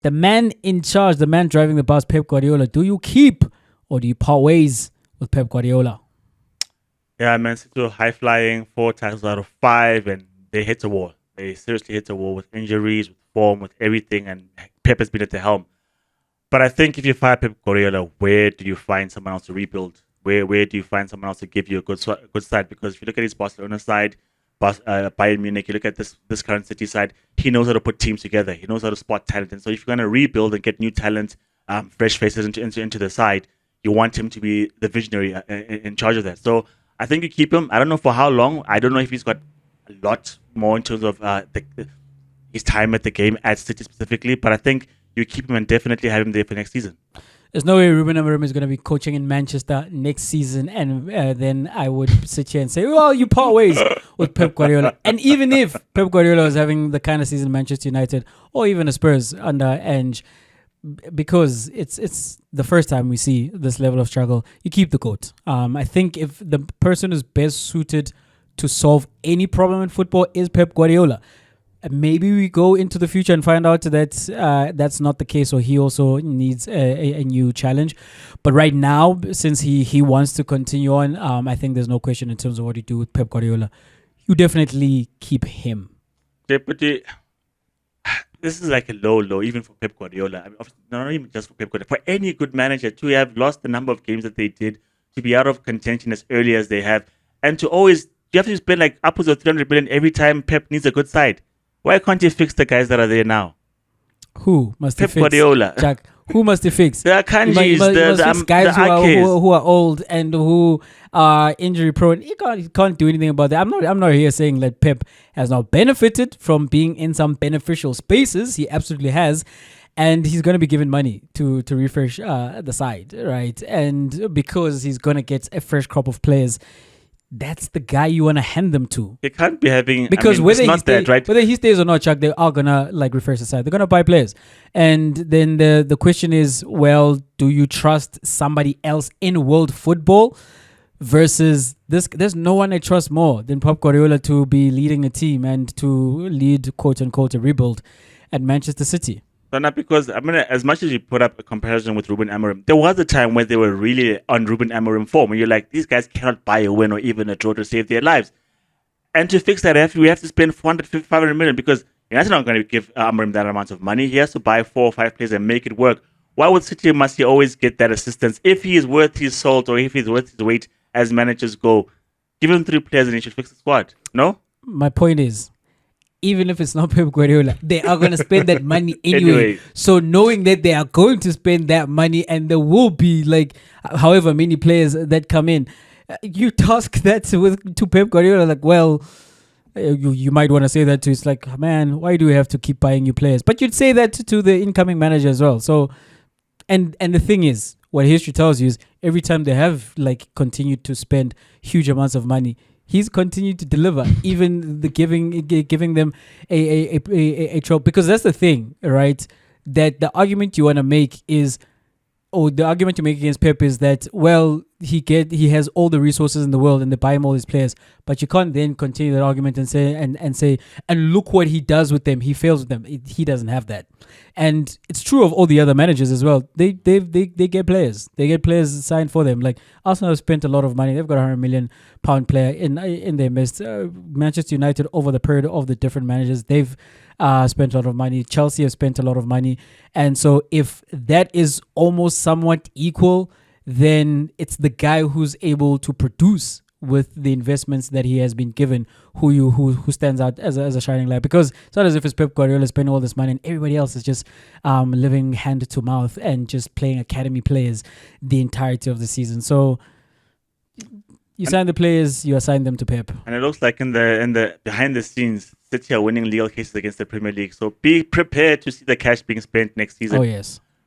The man in charge, the man driving the bus, Pep Guardiola. Do you keep or do you part ways with Pep Guardiola? Yeah, Man City were high flying 4 times out of 5, and they hit a wall. They seriously hit a wall with injuries, with form, with everything, and Pep has been at the helm. But I think if you fire Pep Guardiola, where do you find someone else to rebuild? Where do you find someone else to give you a good side? Because if you look at his Barcelona side, Bayern Munich, you look at this current City side, he knows how to put teams together. He knows how to spot talent. And so if you're going to rebuild and get new talent, fresh faces into the side, you want him to be the visionary in charge of that. So I think you keep him. I don't know for how long. I don't know if he's got a lot more in terms of his time at the game at City specifically, but I think you keep him and definitely have him there for next season. There's no way Ruben Amorim is going to be coaching in Manchester next season, and then I would sit here and say, well, you part ways with Pep Guardiola. And even if Pep Guardiola is having the kind of season Manchester United or even the Spurs under Ange, because it's the first time we see this level of struggle, you keep the GOAT. I think if the person who's best suited to solve any problem in football is Pep Guardiola. Maybe we go into the future and find out that that's not the case, or he also needs a new challenge. But right now, since he wants to continue on, I think there's no question in terms of what you do with Pep Guardiola. You definitely keep him. Deputy, this is like a low, even for Pep Guardiola. I mean, not even just for Pep Guardiola. For any good manager to have lost the number of games that they did, to be out of contention as early as they have, and to always, you have to spend like upwards of 300 million every time Pep needs a good side. Why can't you fix the guys that are there now? Who must he Pep fix? Guardiola. Jack, who must he fix? The Akanjis, He must fix guys the who are old and who are injury prone. He can't do anything about that. I'm not here saying that Pep has not benefited from being in some beneficial spaces. He absolutely has. And he's going to be given money to refresh the side, right? And because he's going to get a fresh crop of players, that's the guy you want to hand them to. They can't be having, because whether he stays or not, Chuck, they are gonna like refresh the side. They're gonna buy players, and then the question is, well, do you trust somebody else in world football versus this? There's no one I trust more than Pep Guardiola to be leading a team and to lead, quote unquote, a rebuild at Manchester City. So not because, I mean, as much as you put up a comparison with Ruben Amorim, there was a time when they were really on Ruben Amorim form, and you're like, these guys cannot buy a win or even a draw to save their lives. And to fix that, we have to spend 450, 500 million, because United not going to give Amorim that amount of money. He has to buy 4 or 5 players and make it work. Why would City must he always get that assistance? If he is worth his salt or if he's worth his weight, as managers go, give him 3 players and he should fix the squad. No? My point is, even if it's not Pep Guardiola, they are going to spend that money anyway. So knowing that they are going to spend that money and there will be like however many players that come in, you task that to Pep Guardiola, like, well, you might want to say that to, it's like, man, why do we have to keep buying new players? But you'd say that to the incoming manager as well. So, and the thing is, what history tells you is every time they have like continued to spend huge amounts of money, he's continued to deliver, even the giving them a trope. Because that's the thing, right? That the argument you want to make is, or the argument you make against Pep is that, well, he has all the resources in the world and they buy him all his players, but you can't then continue that argument and say and look what he does with them. He fails with them. He doesn't have that, and it's true of all the other managers as well. They get players. They get players signed for them. Like Arsenal have spent a lot of money. They've got £100 million player in their midst. Manchester United, over the period of the different managers, they've spent a lot of money. Chelsea have spent a lot of money, and so if that is almost somewhat equal, then it's the guy who's able to produce with the investments that he has been given who stands out as a shining light. Because it's not as if it's Pep Guardiola spending all this money and everybody else is just living hand to mouth and just playing academy players the entirety of the season. So you sign the players, you assign them to Pep. And it looks like in the behind the scenes, City are winning legal cases against the Premier League. So be prepared to see the cash being spent next season. Oh yes.